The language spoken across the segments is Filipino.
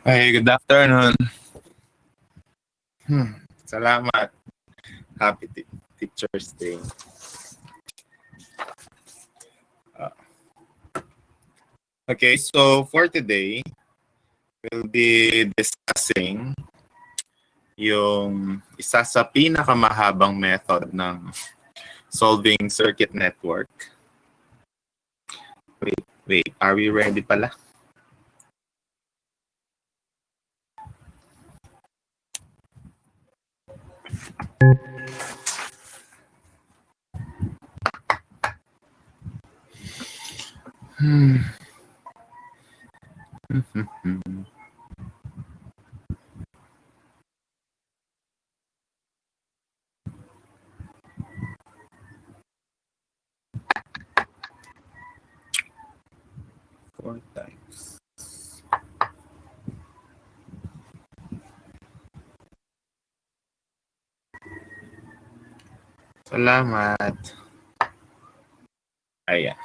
Hey, good afternoon. Salamat. Happy Teacher's Day. Okay, so for today, we'll be discussing yung isa sa pinakamahabang method ng solving circuit network. Wait, are we ready pala? Four times. Salamat. Ayan.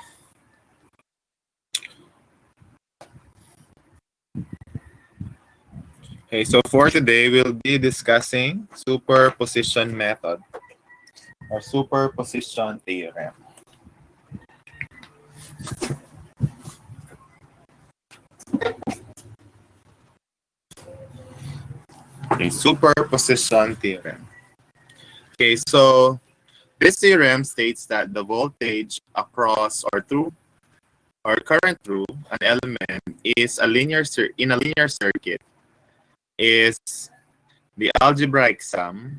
Okay, so for today, we'll be discussing superposition method or superposition theorem. Okay, superposition theorem. Okay, so this theorem states that the voltage across or through or current through an element is in a linear circuit is the algebraic sum.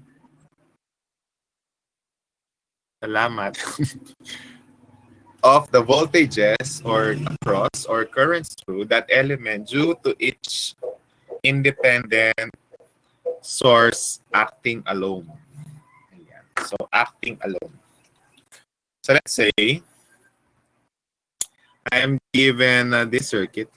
Salamat. Of the voltages or across or currents through that element due to each independent source acting alone. Ayan. So acting alone. So let's say I am given this circuit.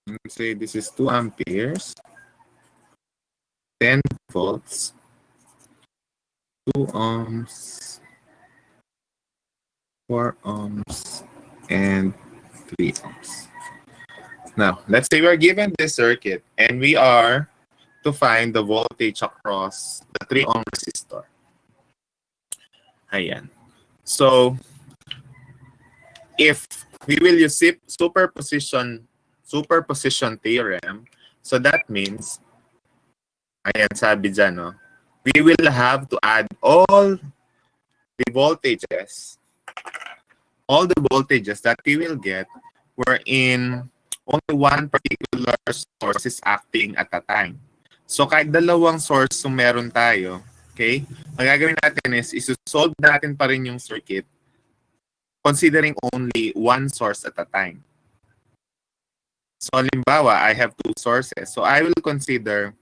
Let's say this is 2 amperes, 10 volts, 2 ohms, 4 ohms, and 3 ohms. Now, let's say we're given this circuit and we are to find the voltage across the 3 ohm resistor. Ayan. So, if we will use superposition theorem, so that means, ayan sabi dyan, no? We will have to add all the voltages that we will get wherein only one particular source is acting at a time. So kahit dalawang source yung meron tayo, Okay? Ang gagawin natin is isosolve natin pa rin yung circuit considering only one source at a time. So, halimbawa, I have two sources. So, I will consider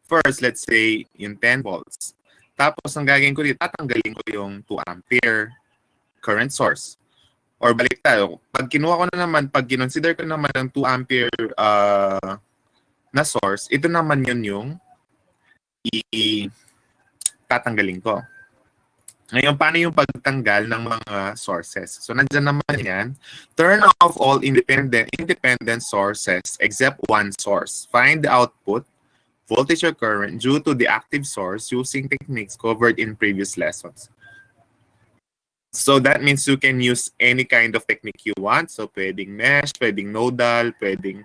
first, let's say, yung 10 volts. Tapos, ang gagawin ko dito, tatanggalin ko yung 2 ampere current source. Or balik tayo, pag kinuha ko na naman, pag kinonsider ko naman ng 2 ampere na source, ito naman yun yung tatanggalin ko. Ngayon, paano yung pagtanggal ng mga sources? So, nandyan naman yan. Turn off all independent sources except one source. Find the output, voltage or current due to the active source using techniques covered in previous lessons. So, that means you can use any kind of technique you want. So, pwedeng mesh, pwedeng nodal, pwedeng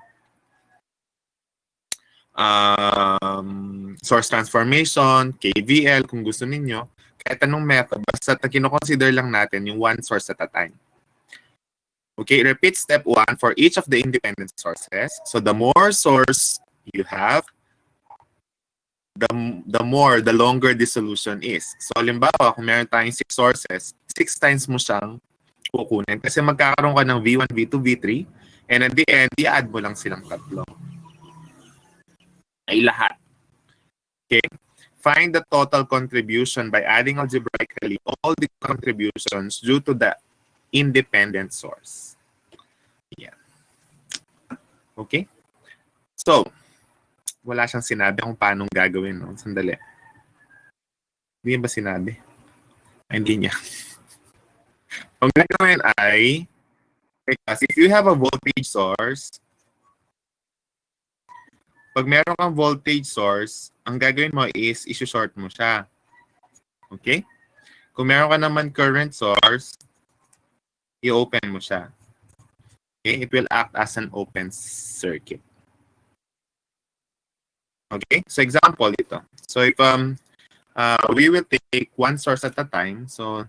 source transformation, KVL, kung gusto ninyo. Kahit anong method, basta kino-consider lang natin yung one source at a time. Okay, repeat step 1 for each of the independent sources. So the more source you have, the longer the solution is. So halimbawa, kung meron tayong 6 sources, 6 times mo siyang kukunin. Kasi magkakaroon ka ng V1, V2, V3, and at the end, i-add mo lang silang tatlo. Ay lahat. Okay? Find the total contribution by adding algebraically all the contributions due to the independent source. Yeah. Okay? So, wala siyang sinabi kung paano gagawin. No? Sandali. Hindi ba sinabi? Ay, hindi niya. Ang gagawin ay, because if you have a voltage source, pag meron kang voltage source, ang gagawin mo is isu-short mo siya. Okay? Kung meron ka naman current source, i-open mo siya. Okay? It will act as an open circuit. Okay? So example ito. So if we will take one source at a time. So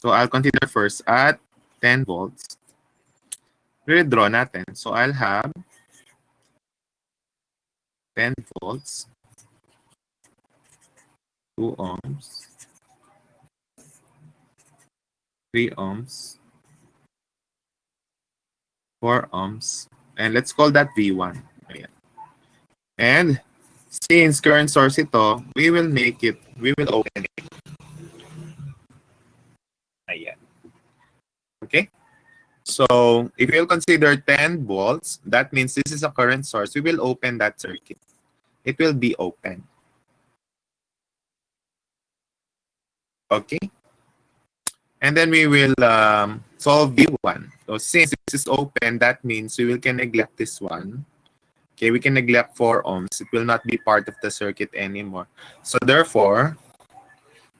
I'll consider first at 10 volts. Redraw natin. So I'll have 10 volts, 2 ohms, 3 ohms, 4 ohms, and let's call that V1. Ayan. And since current source ito, we will open it. Ayan. Okay? So, if you'll consider 10 volts, that means this is a current source. We will open that circuit. It will be open. Okay? And then we will solve V1. So, since this is open, that means we can neglect this one. Okay, we can neglect 4 ohms. It will not be part of the circuit anymore. So, therefore,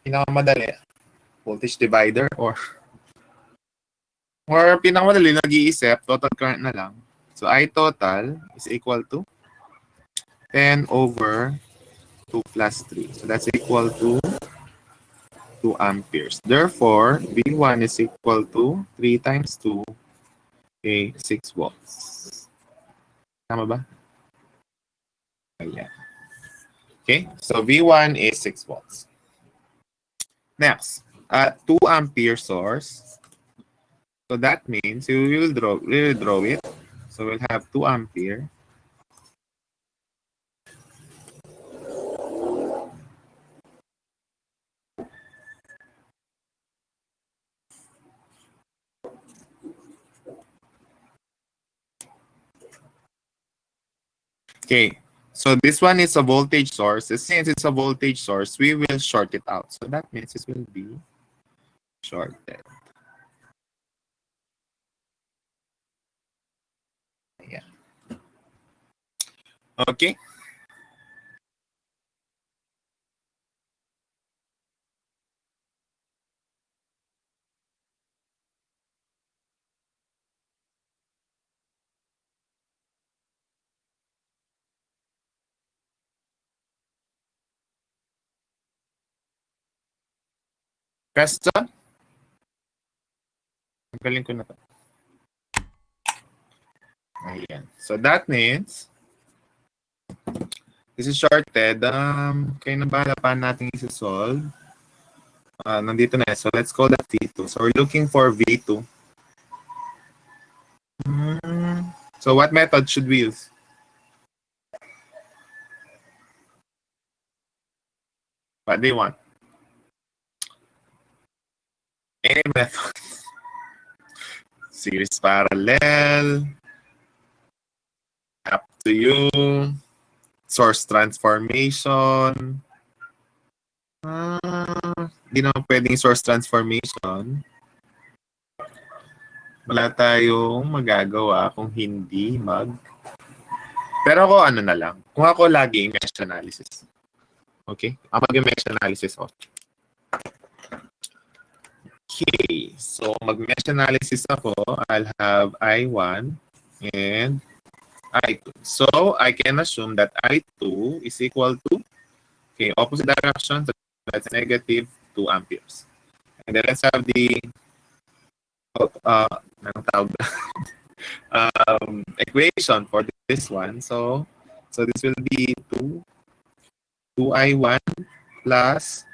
pinakamadali, voltage divider or pinakamadali, nag-iisip, total current na lang. So, I total is equal to 10 over 2 plus 3. So, that's equal to 2 amperes. Therefore, V1 is equal to 3 times 2, okay, 6 volts. Tama ba? Ayan. Okay, so V1 is 6 volts. Next, 2 ampere source. So that means we will draw it. So we'll have 2 ampere. Okay, so this one is a voltage source. Since it's a voltage source, we will short it out. So that means this will be shorted. Yeah. Okay. Question? Galing ko na to. Ayan. So that means This is shorted. Kayo na bahala pa natin isa-solve. Nandito na. So, let's call that V2. So, we're looking for V2. So, what method should we use? What do you want? Any method. Series parallel. Up to you. Source transformation. Hindi naman pwedeng source transformation. Wala tayong magagawa kung hindi Pero ako ano na lang. Kung ako lagi mesh analysis. Okay? Mag-mesh analysis ako. Okay. So, mag-mesh analysis ako. I'll have I1 and I2. So, I can assume that I2 is equal to, okay, opposite direction. So, that's negative 2 amperes. And then let's have the equation for this one. So this will be 2I1 plus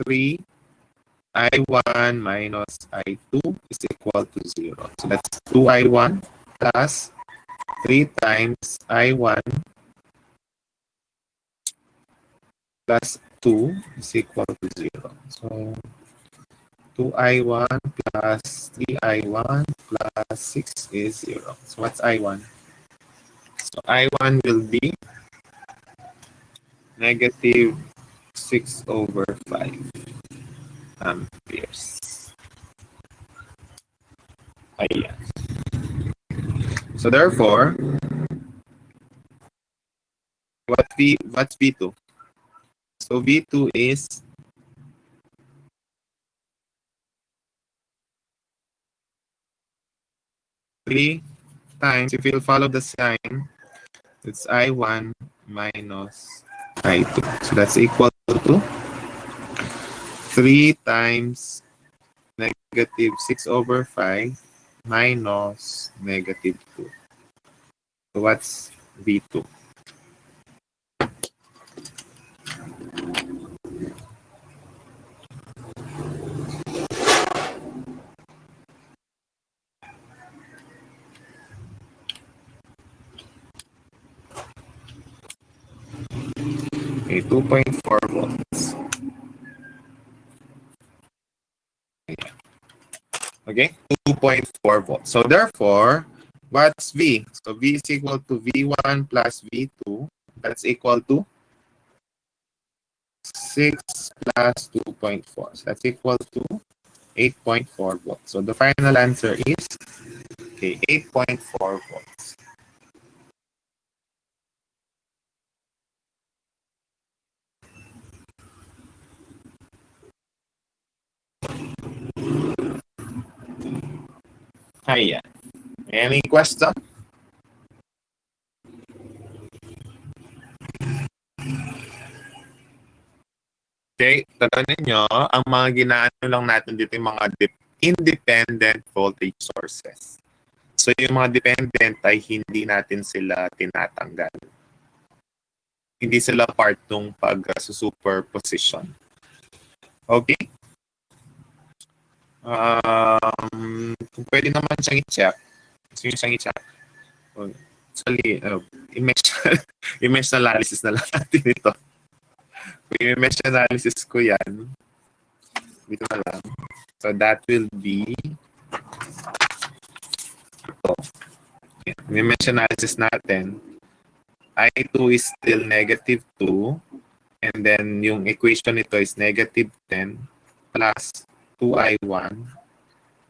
3I1 minus I2 is equal to 0. So that's 2I1 plus 3 times I1 plus 2 is equal to 0. So 2I1 plus 3I1 plus 6 is 0. So what's I1? So I1 will be negative 6 over 5 amperes. Ayan. So therefore, what's V2? So V2 is three times, if you'll follow the sign, it's I1 minus I2. So that's equal to 3 times negative 6 over 5 minus negative 2. So what's V2? Okay, 2.4 volts. Okay, 2.4 volts. So therefore, what's V? So V is equal to V1 plus V2. That's equal to 6 plus 2.4. So that's equal to 8.4 volts. So the final answer is, okay, 8.4 volts. Ayan. Any question? Okay, tandaan ninyo, ang mga ginaano lang natin dito yung mga independent voltage sources. So yung mga dependent ay hindi natin sila tinatanggal. Hindi sila part ng pag-superposition. Okay? Kung pwede naman siyang i-check. Gusto nyo siyang i-check. Actually, image analysis na lang natin ito. Kung image analysis ko yan, dito na lang. So that will be ito. Image analysis natin, I2 is still negative 2. And then yung equation nito is negative 10 plus 2I1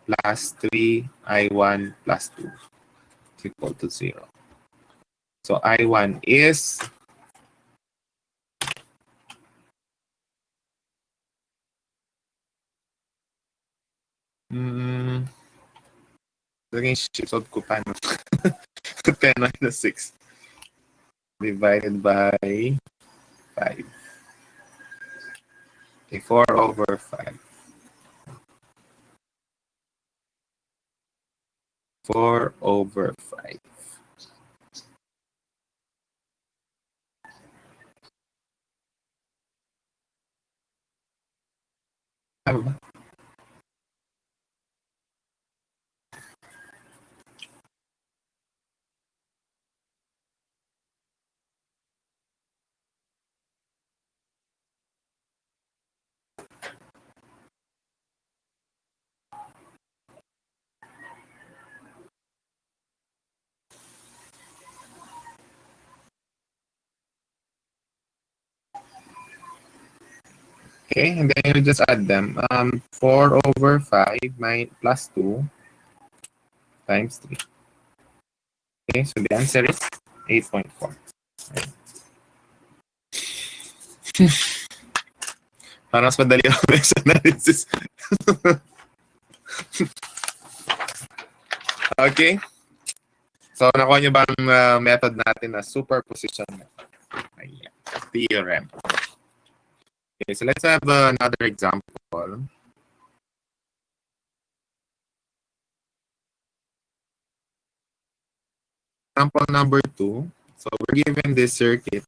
plus 3I1 plus 2 is equal to 0. So I1 is shift ko paano 10 minus 6 divided by 5. Okay, 4 over 5. 4 over 5. Okay, and then you just add them. 4 over 5 plus 2 times 3. Okay, so the answer is 8.4. Parang mas madali ang mesh analysis. Okay. So, nakuha nyo ba ang method natin na superposition method? Ayan. Theorem. Okay, so let's have another example. Example number 2. So, we're given this circuit.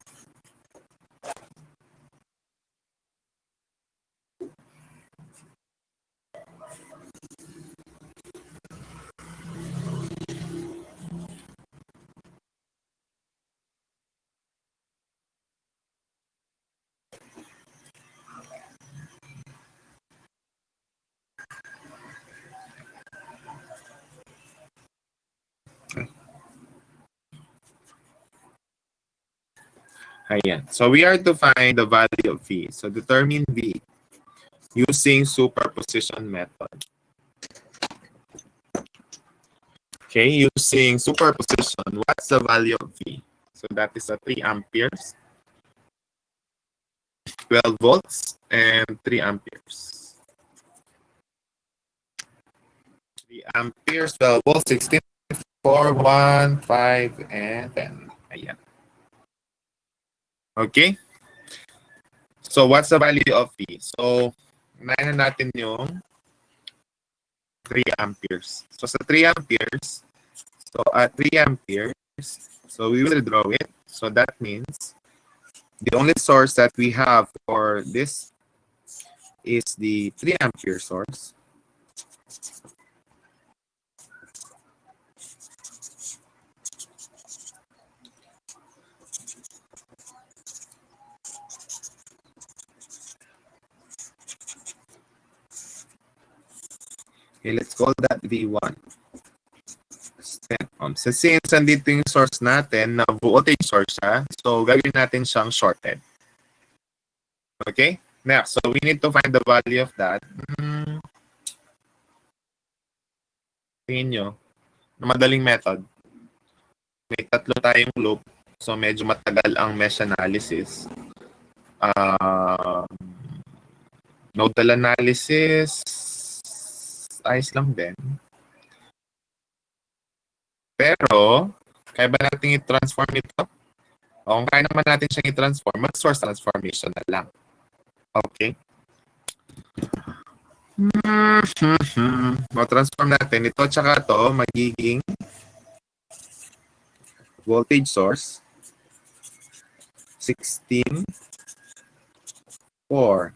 Ayan. So, we are to find the value of V. So, determine V using superposition method. Okay, using superposition, what's the value of V? So, that is 3 amperes, 12 volts, and 3 amperes. 3 amperes, 12 volts, 16, 4, 1, 5, and 10. Ayan. Okay? So, what's the value of V? So, unahin natin yung 3 amperes. So, sa 3 amperes, so at 3 amperes, so we will draw it. So, that means the only source that we have for this is the 3 ampere source. Okay, let's call that V1. 10 ohms. So since andito yung source natin na voltage source siya, so gagawin natin siyang shorted. Okay? Next, so we need to find the value of that. Tingin nyo, na madaling method. May 3 tayong loop, so medyo matagal ang mesh analysis. Nodal analysis, ayos lang din. Pero, kaya ba natin i-transform ito? O kung kaya naman natin siyang i-transform, mag-source transformation na lang. Okay? Ma-transform natin ito tsaka ito magiging voltage source 16, 4,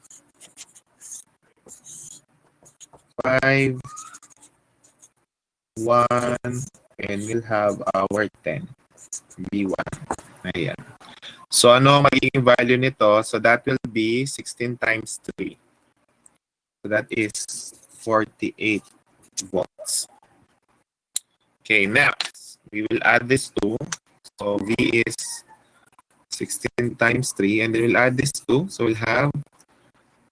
5, 1, and we'll have our 10. B1. Ayan. So, ano ang magiging value nito? So, that will be 16 times 3. So, that is 48 volts. Okay, next, we will add this 2. So, V is 16 times 3. And then we'll add this 2. So, we'll have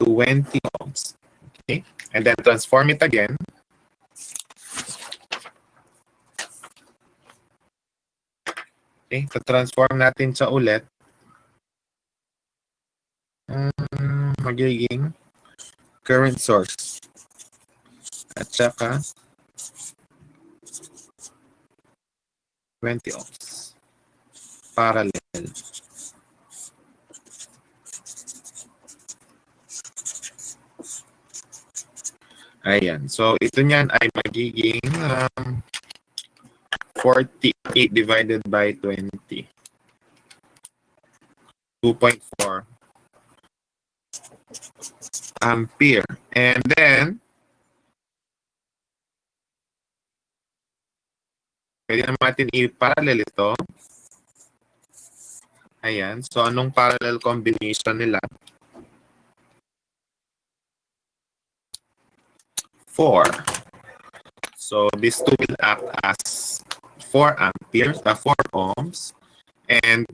20 ohms. Okay, and then transform it again. Okay, so transform natin siya ulit. Magiging current source. At saka 20 ohms. Parallel. Ayan. So, ito niyan ay magiging 48 divided by 20. 2.4. ampere. And then, pwede naman natin i-parallel ito. Ayan. So, anong parallel combination nila? 4. So, these two will act as 4 amperes, 4 ohms. And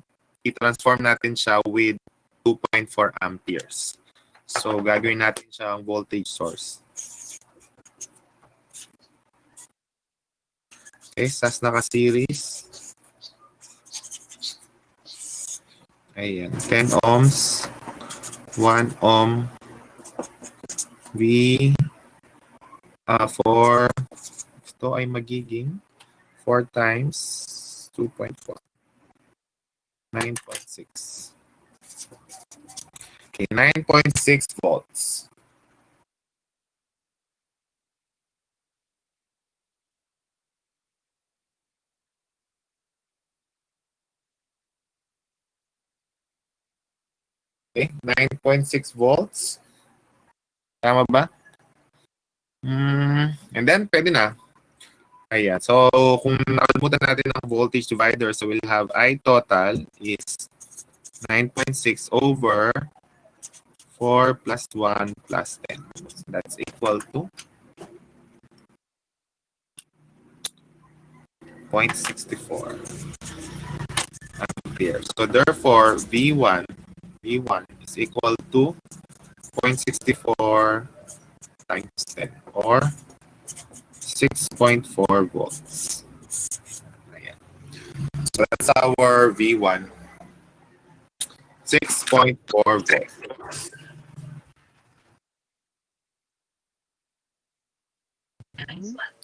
i-transform natin siya with 2.4 amperes. So, gagawin natin siya ang voltage source. Okay, SAS naka-series. Ayan, 10 ohms, 1 ohm, V, 4. Ito ay magiging 4 times 2.4. 9.6. Okay, 9.6 volts. Okay, 9.6 volts. Tama ba? And then, pwede na. Ayan. So, kung nakalimutan natin ang voltage divider, so we'll have I total is 9.6 over 4 plus 1 plus 10. So that's equal to 0.64 ampere. So, therefore, V1 is equal to 0.64 times 10 or 6.4 volts. Ayan. So that's our V1. 6.4 volts.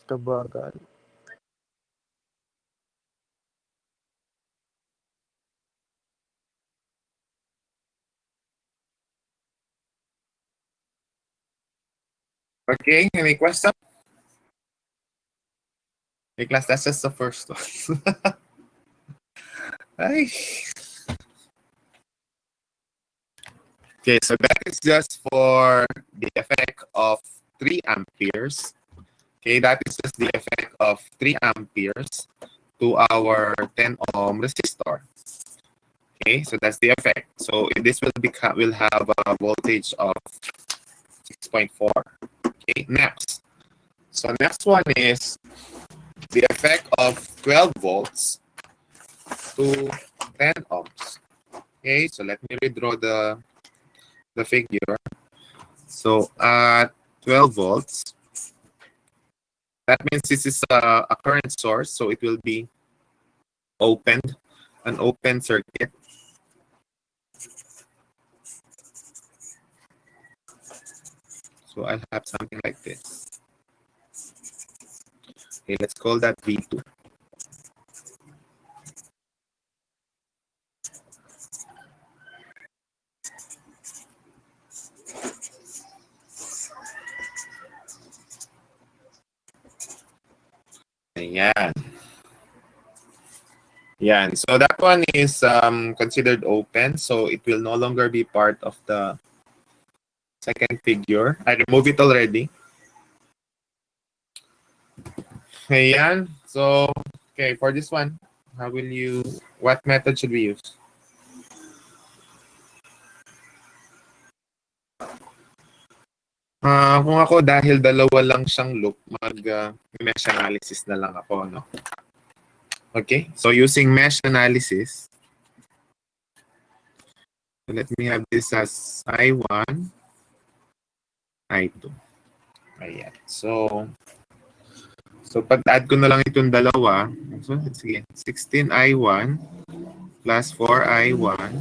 Kabagal. Okay, any question? Hey class, that's just the first one. Ay. Okay, so that is just for the effect of 3 amperes. Okay, that is just the effect of 3 amperes to our 10 ohm resistor. Okay, so that's the effect. So this will have a voltage of 6.4. Okay, next. So next one is the effect of 12 volts to 10 ohms. Okay, so let me redraw the figure. So at 12 volts, that means this is a current source, so it will be opened, an open circuit. So I'll have something like this. Okay, let's call that V2. Ayan. Yan. So that one is considered open, so it will no longer be part of the second figure. I removed it already. Ayan. So, okay, for this one, what method should we use? Kung ako, dahil dalawa lang siyang loop, mesh analysis na lang ako, no? Okay, so using mesh analysis, so let me have this as I1, I2. Ayan. So pag-add ko na lang itong dalawa, so sige, 16I1 plus 4I1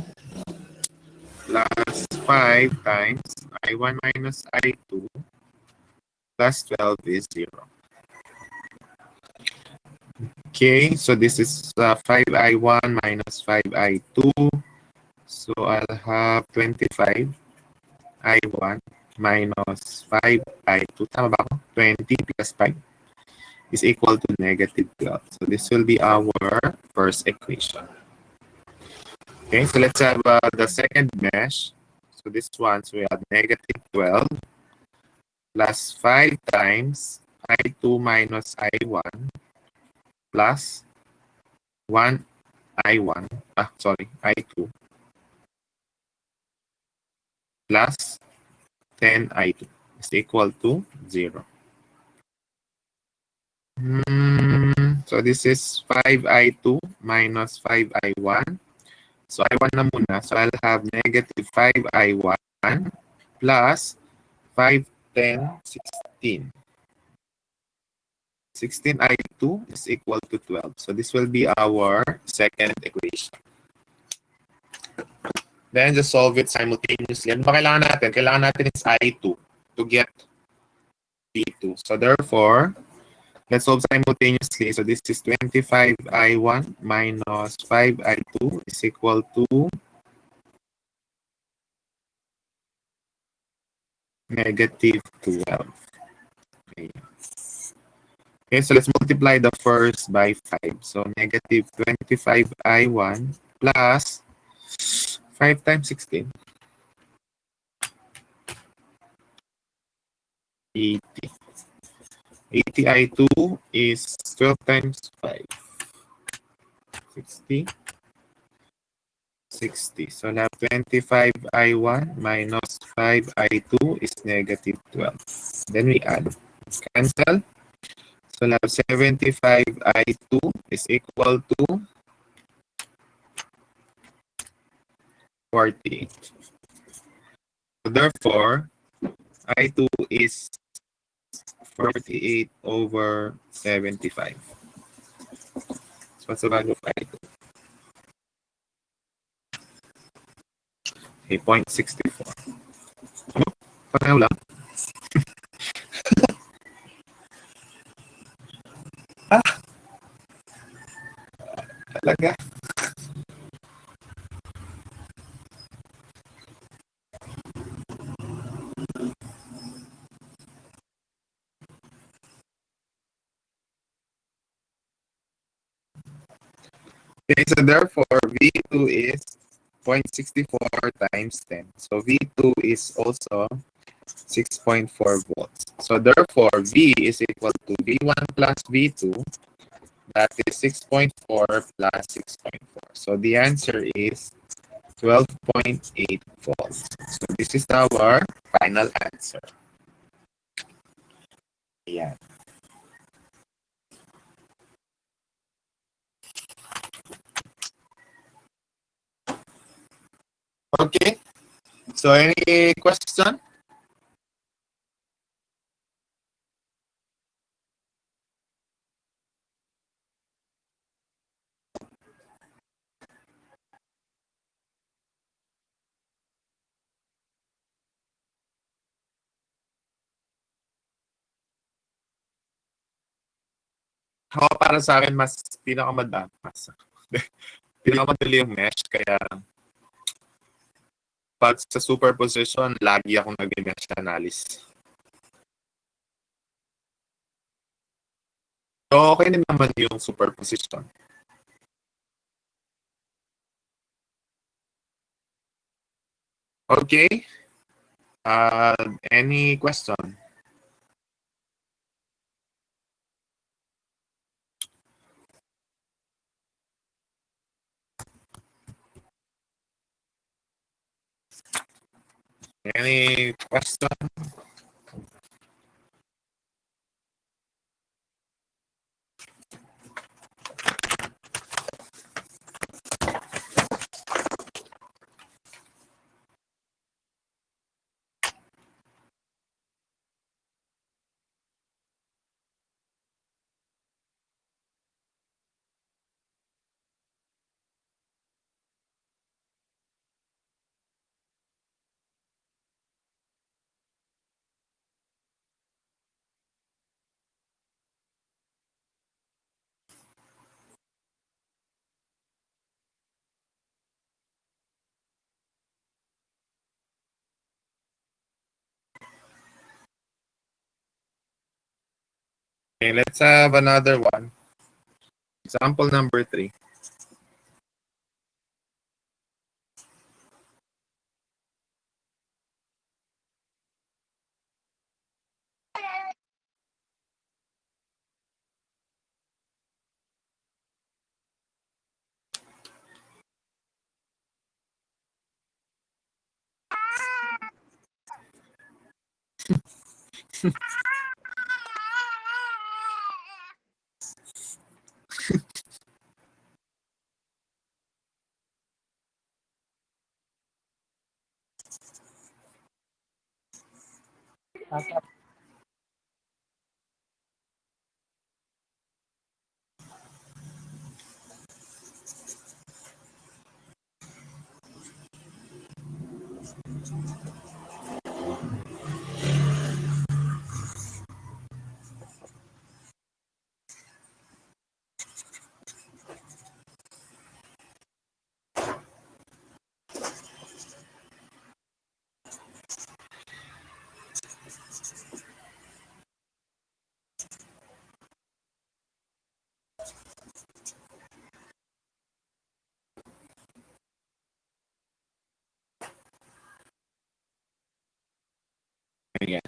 plus 5 times I1 minus I2 plus 12 is 0. Okay, so this is 5I1 minus 5I2. So I'll have 25I1 minus 5I2. Tama ba ako? 20 plus 5 is equal to negative 12. So this will be our first equation. Okay, so let's have the second mesh. So this one, so we have negative 12 plus 5 times I2 minus I1 plus 1 I1, I2 plus 10 I2 is equal to 0. So this is 5 I2 minus 5 I1. So I1 na muna. So I'll have negative 5 I1 plus 5, 10, 16. 16 I2 is equal to 12. So this will be our second equation. Then just solve it simultaneously. Ano ba kailangan natin? Kailangan natin is I2 to get V2. So therefore, let's solve simultaneously. So this is 25 I1 minus 5 I2 is equal to negative 12. Okay, so let's multiply the first by 5. So negative 25 I1 plus 5 times 16. 80. 80 I2 is 12 times 5. 60. 60. So now 25 I1 minus 5 I2 is negative 12. Then we add. Cancel. So now 75 I2 is equal to 48. So therefore, I2 is 48 over 75. So what's the value of I2? Okay, 0.64. Pareho lang. Talaga. Okay, so therefore, V2 is 0.64 times 10. So V2 is also 6.4 volts. So therefore, V is equal to V1 plus V2. That is 6.4 plus 6.4. So the answer is 12.8 volts. So this is our final answer. Yeah. Okay. So any question? Ako para sa akin mas pinakamadali. Pinakamadali yung mesh kaya pag sa superposition lagi akong nag-mesh analysis. So okay din naman yung superposition. Okay. Any question? Any question? Okay, let's have another one. Example number 3. Okay, Ayan.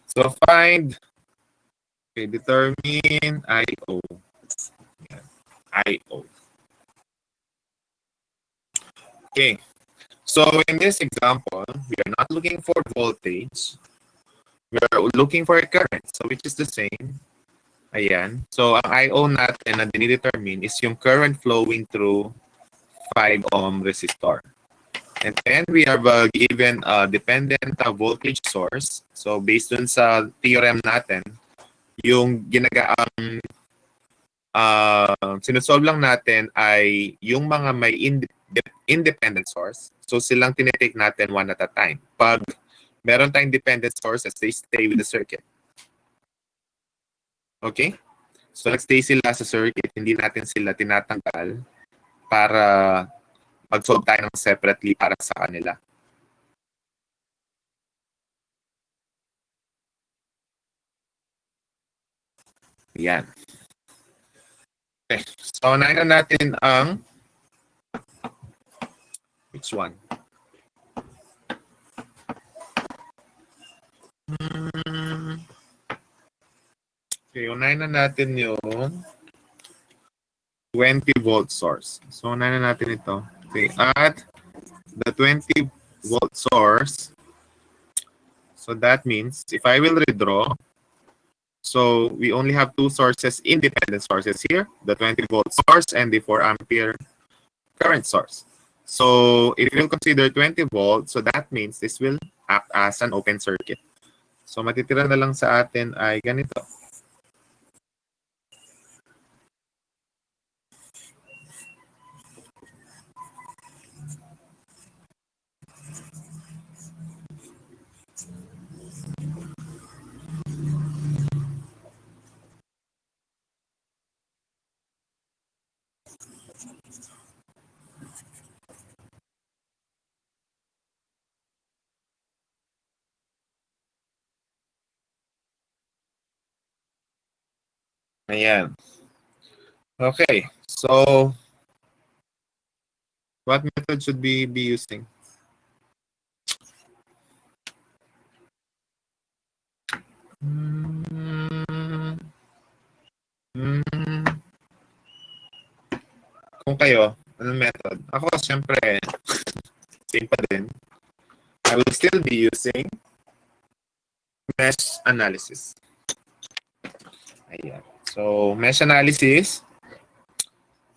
So find, okay, determine IO. Ayan. IO. Okay. So in this example, we are not looking for voltage. We are looking for a current. So which is the same. Ayan. So ang IO natin na dinidetermine is yung current flowing through 5 ohm resistor. And then we are given a dependent voltage source. So based dun sa theorem natin, yung ginagaang sinusolve lang natin ay yung mga may independent source. So silang tinitake natin one at a time. Pag meron tayong dependent sources, they stay with the circuit. Okay? So nagstay sila sa circuit, hindi natin sila tinatanggal para mag-solve tayo ng separately para sa kanila. Yan. Okay. So, unahin na natin ang which one? Okay, unahin na natin yung 20 volt source. So, unahin na natin ito. Okay, at the 20 volt source, so that means if I will redraw, so we only have two sources, independent sources here, the 20 volt source and the 4 ampere current source. So if you will consider 20 volts, so that means this will act as an open circuit. So matitira na lang sa atin ay ganito. Ayan. Okay, so what method should we be using? Kung kayo, anong method? Ako, syempre, same pa din. I will still be using mesh analysis. Ayan. So, mesh analysis.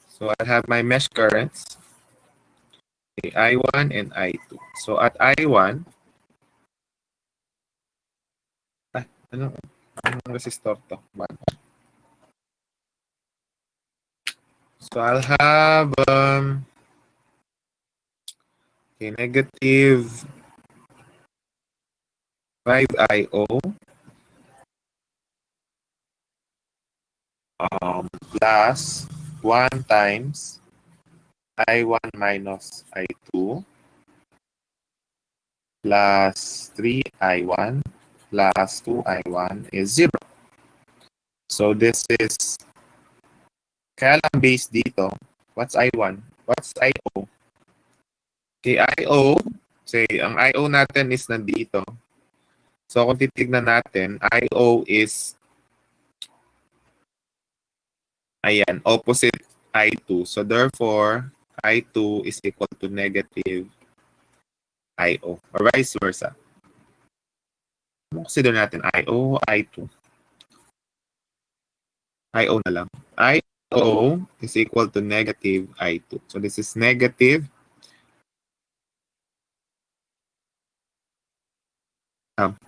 So, I have my mesh currents. Okay, I1 and I2. So, at I1, anong resistor to? So, I'll have okay, negative 5 IO plus 1 times I1 minus I2 plus 3 I1 plus 2 I1 is 0. So this is, kaya lang base dito, what's I1? What's IO? Okay, IO, say, ang IO natin is nandito. So kung titignan natin, IO is, ayan, opposite I2. So therefore, I2 is equal to negative IO or vice versa. consider natin IO, I2. IO na lang. IO is equal to negative I2. So this is negative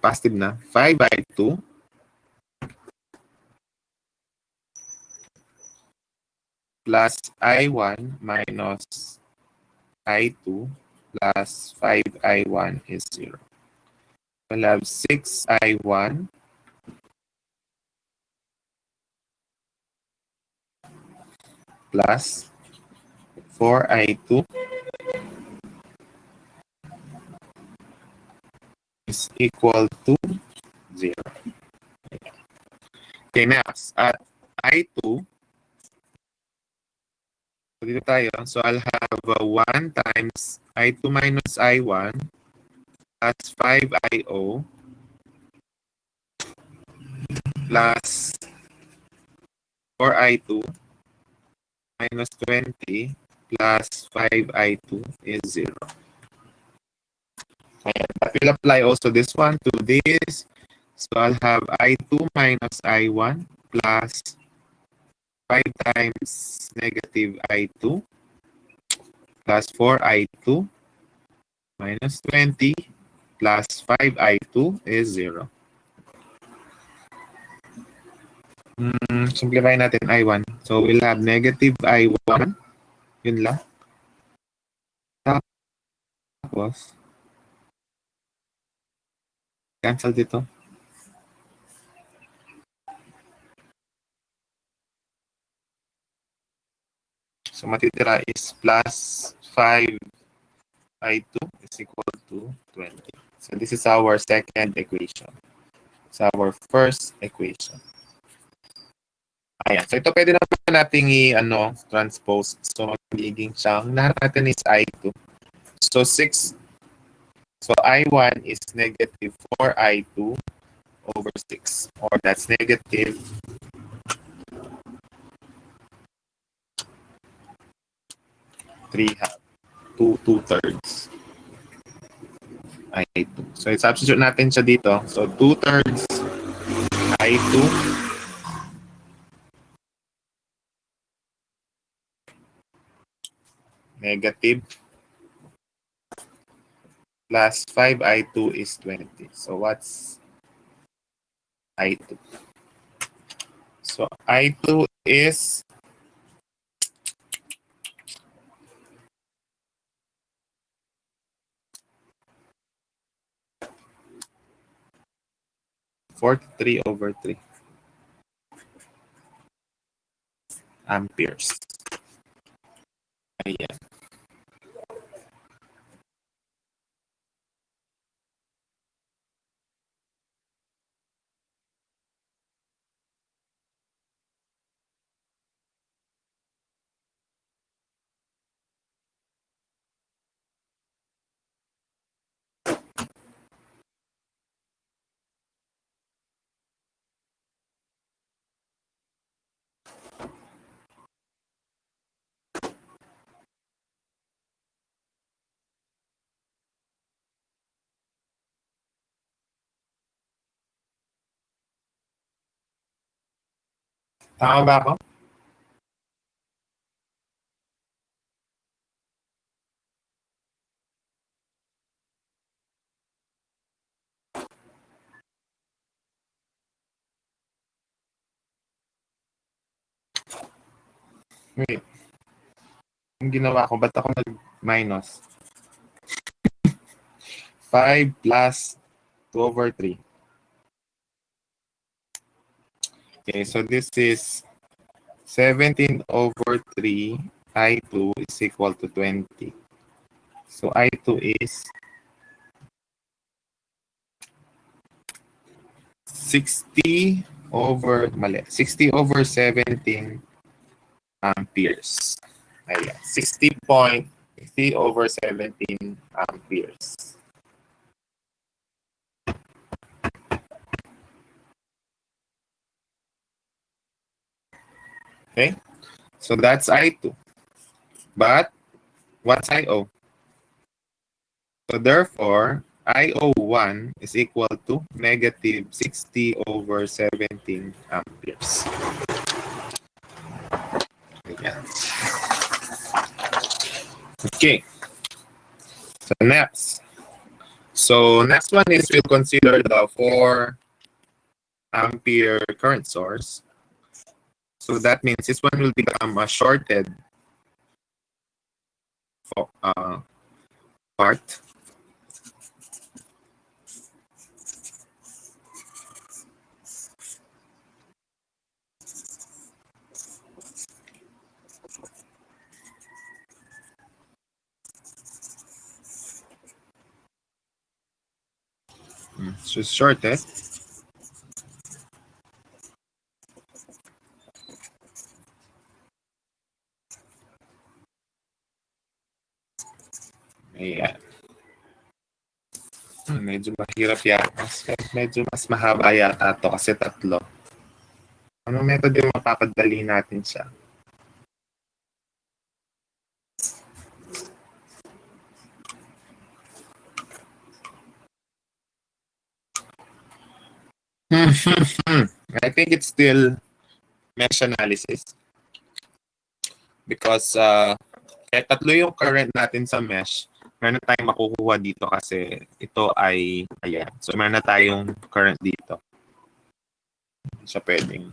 positive na 5I2 plus I1 minus I2 plus 5I1 is 0. We'll have 6I1 plus 4I2 is equal to 0. Okay, next, at I2, so dito tayo. So I'll have 1 times I2 minus I1 plus 5IO plus 4I2 minus 20 plus 5I2 is 0. And that will apply also this one to this. So I'll have I2 minus I1 plus 5 times negative I2 plus 4I2 minus 20 plus 5I2 is 0. Simplify natin I1. So we'll have negative I1. Yun lang. Tapos, cancel dito. So matitira is plus 5I2 is equal to 20. So this is our second equation. It's our first equation. Ayan. So ito pwede naman nating transpose. So magiging siyang lahat natin is I2. So 6. So I1 is negative 4I2 over 6. Or that's negative 3/2. 2/3 I2. So i-substitute natin siya dito. So 2/3 I2 negative plus 5I2 is 20. So what's I2? So I2 is 43/3 amperes. Ayan. Tama ba ako? Wait. Yung ginawa ko, ba't ako nag-minus? 5 plus 2/3. Okay, so this is 17/3 I2 is equal to 20. So I2 is 60/17 amperes. Ayan, 60/17 amperes. Okay, so that's I2. But what's IO? So therefore, IO1 is equal to negative 60 over 17 amperes. Ayan. Okay. So next. So next one is we'll consider the 4 ampere current source. So that means this one will become a shorted part. So shorted. Ayan. Medyo mahirap yata. Medyo mas mahaba yata ito kasi 3. Anong method yung mapapadali natin siya? I think it's still mesh analysis. Because kahit 3 yung current natin sa mesh, meron na tayong makukuha dito kasi ito ay, ayan. So meron na tayong current dito. Hindi siya pwedeng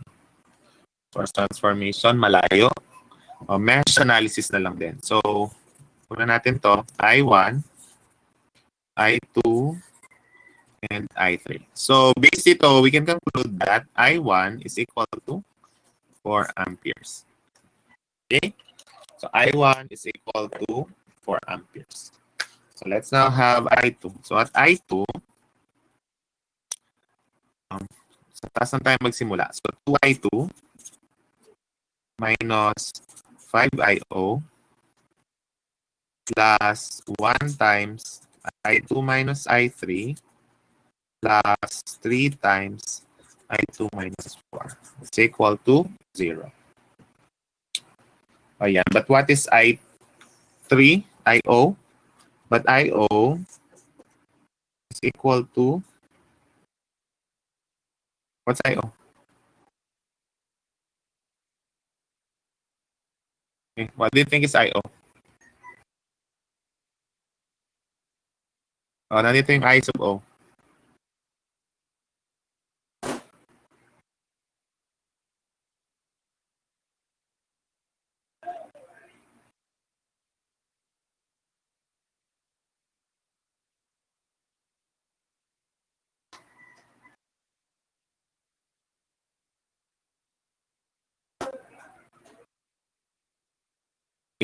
source transformation, malayo. Mesh analysis na lang din. So, una natin to, I1, I2, and I3. So, based dito, we can conclude that I1 is equal to 4 amperes. Okay? So, I1 is equal to 4 amperes. So, let's now have I2. So, at I2, sa taas na tayo magsimula. So, 2I2 minus 5IO plus 1 times I2 minus I3 plus 3 times I2 minus 4. It's equal to 0. Ayan. But what is I3? IO? But IO is equal to, what's IO? Okay. What do you think is IO? Nandito yung I sub O.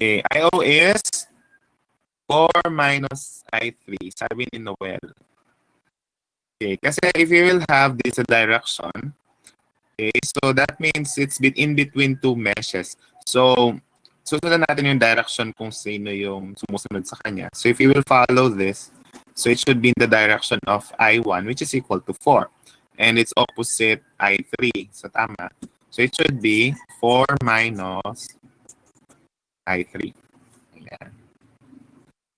Okay. IO is 4 minus I3. Sabi ni Noel. Okay. Kasi if you will have this direction, okay, so that means it's in between 2 meshes. So, susunod natin yung direction kung sino yung sumusunod sa kanya. So, if you will follow this, so it should be in the direction of I1, which is equal to 4. And its opposite, I3. So, tama. So, it should be 4 minus I3. Ayan.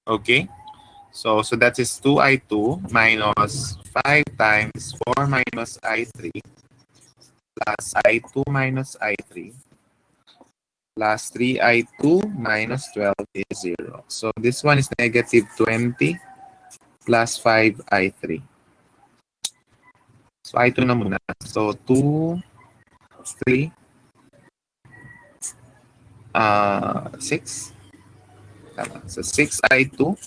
Okay? So that is 2I2 minus 5 times 4 minus I3 plus I2 minus I3 plus 3I2 minus 12 is 0. So this one is negative 20 plus 5I3. So I2 na muna. So 2, 3, 6. Tama. So 6I2.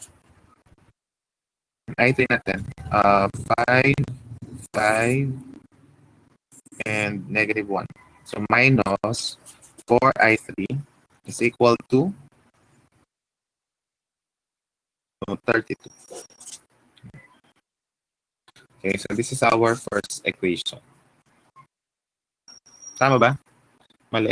I3 natin. 5, 5, and negative 1. So minus 4I3 is equal to 32. Okay, so this is our first equation. Tama ba? Mali.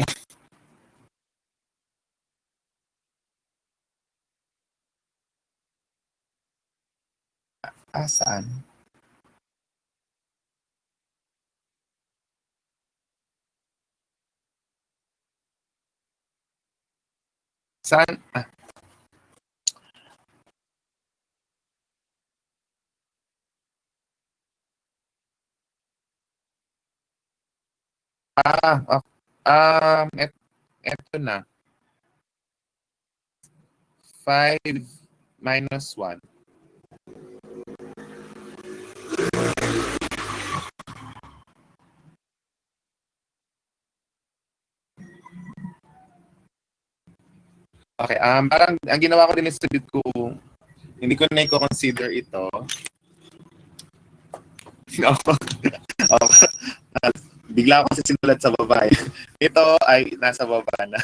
Saan? Saan? Eto na. 5 minus 1. Okay, parang ang ginawa ko din is ko, hindi ko na i-consider ito. Bigla ako kasi sinulat sa baba. Ito ay nasa baba na.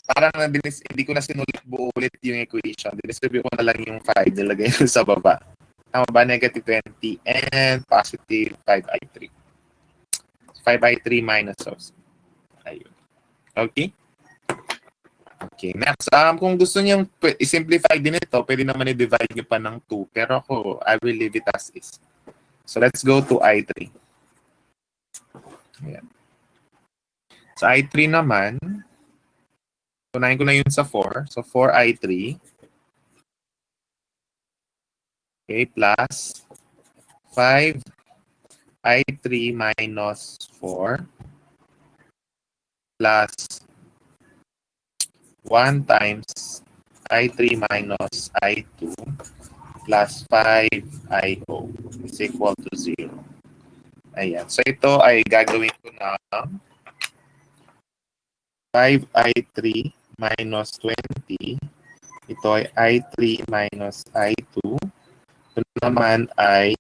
Parang hindi ko na sinulat buo ulit yung equation. Distribute ko na lang yung 5, nilagay ko sa baba. Tama ba? Negative 20 and positive 5i3. 5i3 minus of. Ayun. Okay? Okay. Next, kung gusto niyo i-simplify din ito, pwede naman i-divide niyo pa ng 2. Pero ako, I will leave it as is. So let's go to i3. Ayan. Sa i3 naman, tunahin ko na yun sa 4. So 4i3. Okay, plus 5i3 minus 4 plus 1 times i3 minus i2 plus 5i0 is equal to 0. Ayan. So ito ay gagawin ko na 5i3 minus 20. Ito ay i3 minus i2. Ito naman ay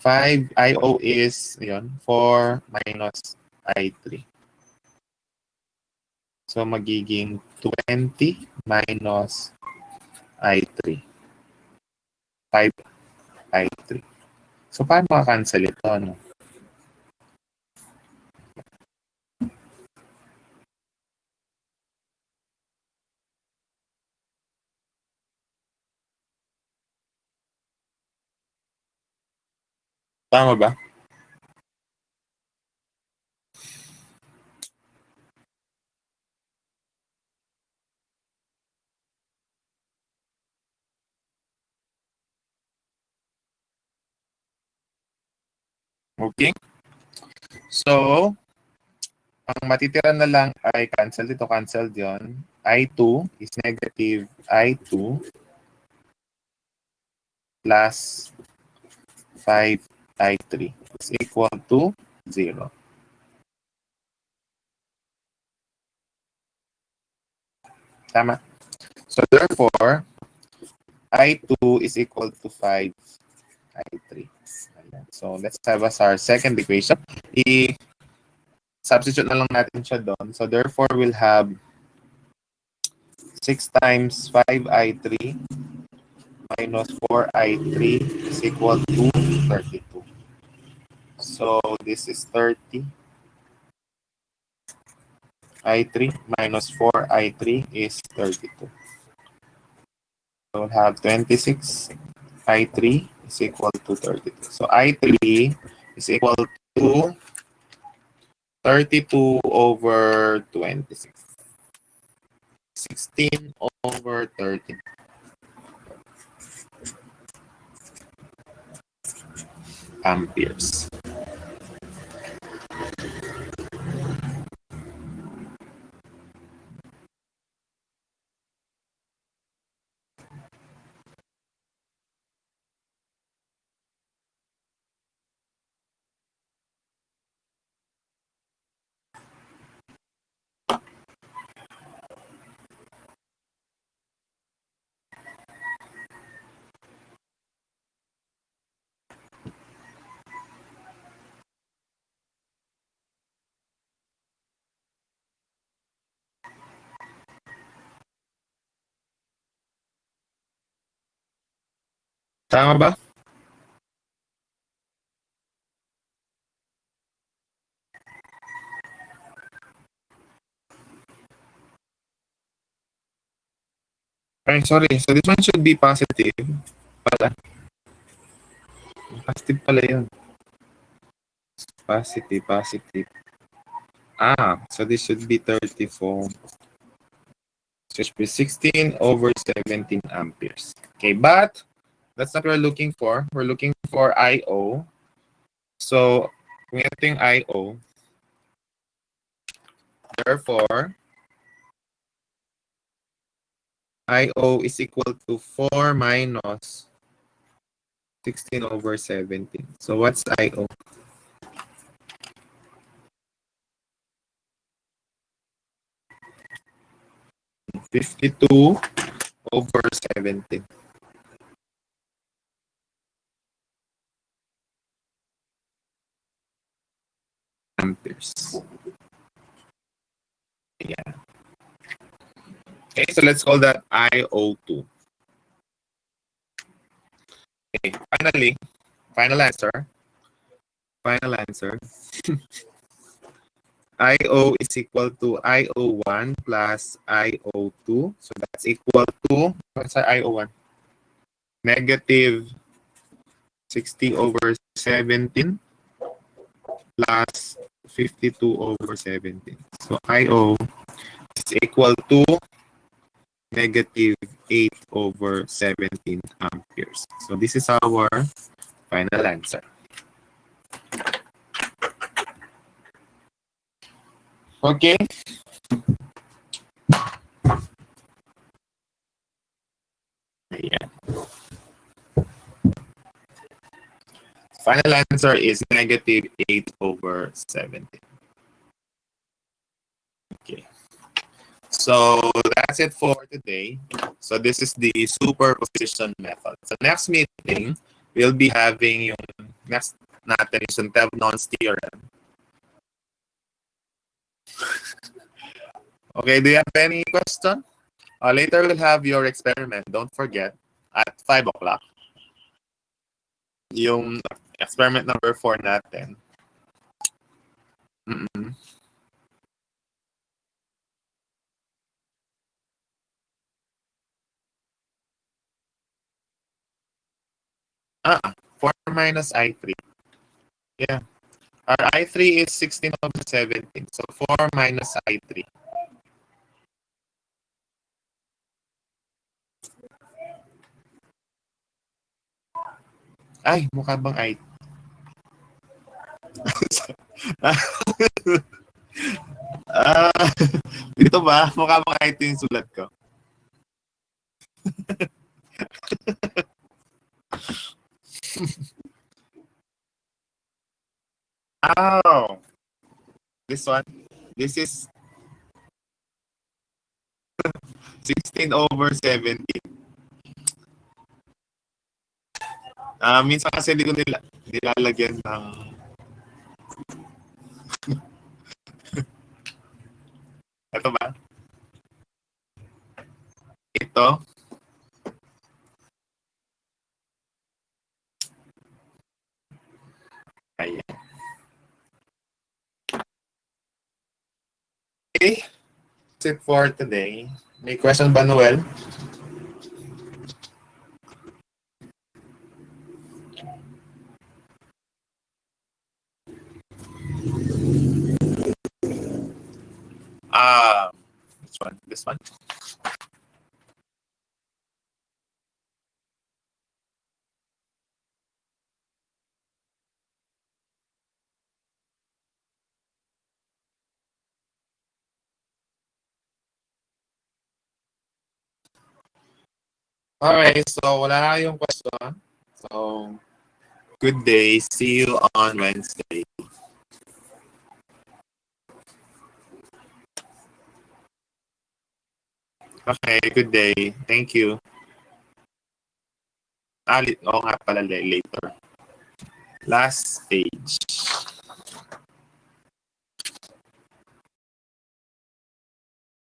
5i0 is yun, 4 minus i3. So magiging 20 minus i3. 5i3. So paano maka-cancel ito? No? Tama ba? Okay. So, ang matitira na lang ay cancel dito, cancel yon. I2 is negative I2 plus 5I3 is equal to 0. Tama. So, therefore, I2 is equal to 5I3. So, let's have as our second equation. I-substitute na lang natin siya doon. So, therefore, we'll have 6 times 5i3 minus 4i3 is equal to 32. So, this is 30. I3 minus 4i3 is 32. So, we'll have 26. I3 is equal to 32. So, I3 is equal to 32 over 26. 16 over 13. Amperes. Tama ba? Ay, sorry. So, this one should be positive. Pala. Positive pala yun. Positive, positive. So this should be 34. So it should be 16 over 17 amperes. Okay, but that's not what we're looking for. We're looking for I0. So, kung ito yung IO, therefore, IO is equal to 4 minus 16 over 17. So, what's IO? $52 over 17 amperes. Yeah. Okay, so let's call that IO2. Okay, finally, final answer. Final answer. IO is equal to IO1 plus IO2. So that's equal to, what's our IO1? Negative 60 over 17 plus 52 over 17. So IO is equal to negative 8 over 17 amperes. So this is our final answer. Okay. Yeah. Final answer is negative 8 over 17. Okay. So that's it for today. So this is the superposition method. So next meeting, we'll be having yung next natin yung Thevenin's theorem. Okay, do you have any question? Later we'll have your experiment. Don't forget, at 5 o'clock. Yung experiment number 4 natin. Mm-mm. 4 minus I3. Yeah. Our I3 is 16 over 17. So 4 minus I3. Ay, mukha bang I3? Dito ba? Mukha bang I3 yung sulat ko? Oh, this one. This is 16 over 17. Minsan kasi hindi ko nilalagyan ng ito ba? Ito. Ayan. Okay. That's it for today. May question ba, Noel? Which one? This one? Alright, so wala na yung question. So, good day. See you on Wednesday. Okay, good day. Thank you. Oo nga pala later. Last stage.